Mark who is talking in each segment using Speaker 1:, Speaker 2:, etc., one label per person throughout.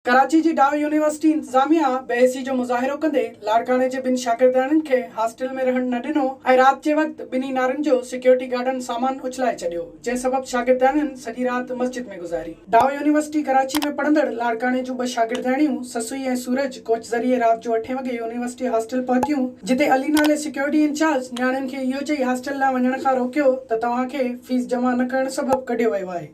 Speaker 1: कराची जी डाव university इंतजामिया बेहसी जो मुज़ाहिरो कंदे लाड़काने जे ॿिनि शागिर्दनि खे हॉस्टल में रहण न ॾिनो ऐं राति जे वक़्ति ॿिन्ही नारनि जो सिक्योरिटी गार्डनि सामान उछलाए छॾियो, जंहिं सबबि शागिर्दनि सॼी राति मस्जिद में गुज़ारी। डाव यूनिवर्सिटी कराची में पढ़ंदड़ लाड़काने जूं ॿ शागिर्दणियूं ससुई ऐं सूरज कोच ज़रिए राति जो 8 वॻे यूनिवर्सिटी हॉस्टल पहुतियूं, जिते अली नाले सिक्योरिटी इंचार्ज न्याणियुनि खे इहो चई हॉस्टल लाइ वञण खां रोकियो त तव्हांखे फीस जमा न करण सबबि कढियो वियो आहे।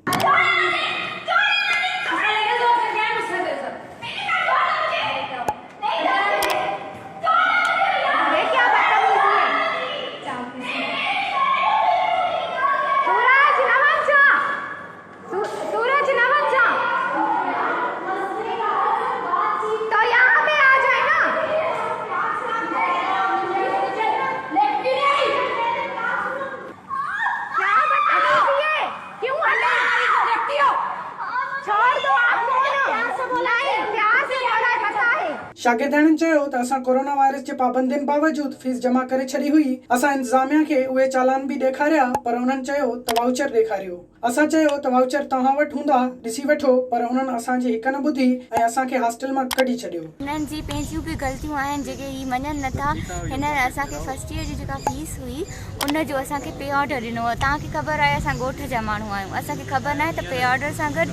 Speaker 1: शागिर्दनि चयो त असां कोरोना वायरस जे पाबंदियुनि बावजूद फीस जमा करे छॾी हुई। असां इंतजामिया खे उहे चालान बि ॾेखारिया, पर उन्हनि चयो त वाउचर ॾेखारियो। असां चयो त वाउचर तव्हां वटि हूंदा, ॾिसी वठो, पर उन्हनि असांजी हिक न ॿुधी ऐं असांखे हॉस्टल मां कढी छॾियो।
Speaker 2: हिननि जी पंहिंजियूं बि ग़लतियूं आहिनि जेके ही मञनि नथा। हिन असांखे फर्स्ट ईयर जी जेका फीस हुई उन जो असांखे पे ऑर्डर ॾिनो। तव्हांखे ख़बर आहे असां ॻोठ जा माण्हू आहियूं, असांखे ख़बर न आहे त पे ऑर्डर सां गॾु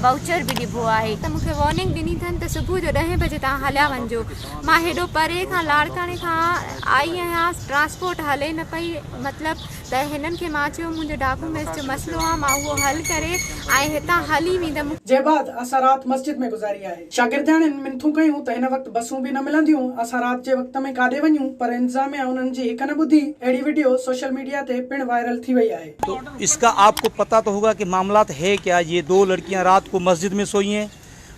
Speaker 2: वाउचर बि ॾिबो आहे।
Speaker 3: त मूंखे वार्निंग ॾिनी अथनि त सुबुह जो 10 बजे तव्हां हलिया वञिजो। मां हेॾो परे खां लाड़काने खां आई आहियां, ट्रांसपोर्ट हले न पई, मतिलबु त हिननि खे मां चयो मुंहिंजो डॉक्यूमेंट्स जो मसइलो आहे, मां उहो हल करे ऐं हितां हली वेंदमि।
Speaker 1: जे बाद असां राति मस्जिद में गुज़ारी आहे। शागिर्दनि मिनथूं कयूं त हिन वक़्तु बसूं बि न मिलंदियूं, असां राति जे वक़्त में काॾे वञूं, पर इंतजामिया उन्हनि जी हिक न ॿुधी। अहिड़ी वीडियो सोशल मीडिया ते पिण वायरल थी वई आहे।
Speaker 4: तो इसका आपको पता तो होगा कि मामलात है क्या। ये 2 लड़कियां रात को मस्जिद में सोई हैं,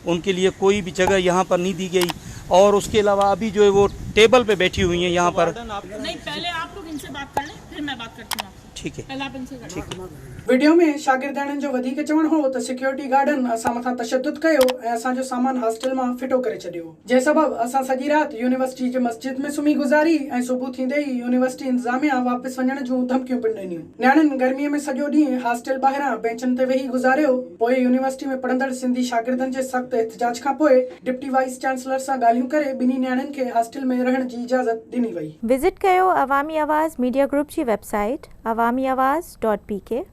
Speaker 4: उनके लिए कोई भी जगह यहाँ पर नहीं दी गई, और उसके अलावा अभी जो है वो टेबल पे बैठी हुई हैं यहाँ पर।
Speaker 5: नहीं, पहले आप लोग इनसे बात कर लें, फिर मैं बात करती हूँ।
Speaker 4: ठीक है,
Speaker 5: पहले आप इनसे
Speaker 4: ठीक है।
Speaker 1: वीडियो में शागिर्दनि जो वधीक चवण हो त सिक्योरिटी गार्डन असां मथां तशद्दुद कयो ऐं असांजो सामान हॉस्टल मां फिटो करे छॾियो, जंहिं सबबि असां सॼी राति यूनिवर्सिटी जे मस्जिद में सुम्ही गुज़ारी ऐं सुबुह थींदे ई यूनिवर्सिटी इंतजामिया वापसि वञण जूं धमकियूं पिण ॾिनियूं। न्याणियुनि गर्मीअ में सॼो ॾींहुं हॉस्टल ॿाहिरां बेंचनि ते वेही गुज़ारियो। पोइ यूनिवर्सिटी में पढ़ंदड़ सिंधी शागिर्दनि जे सख़्त एहतिजाज खां पोइ डिप्टी वाइस चांसलर सां ॻाल्हियूं करे ॿिन्ही न्याणियुनि खे हॉस्टल में रहण जी इजाज़त ॾिनी वई।
Speaker 6: विज़िट कयो अवामी आवाज़ मीडिया ग्रुप जी वेबसाइट awamiawaz.pk।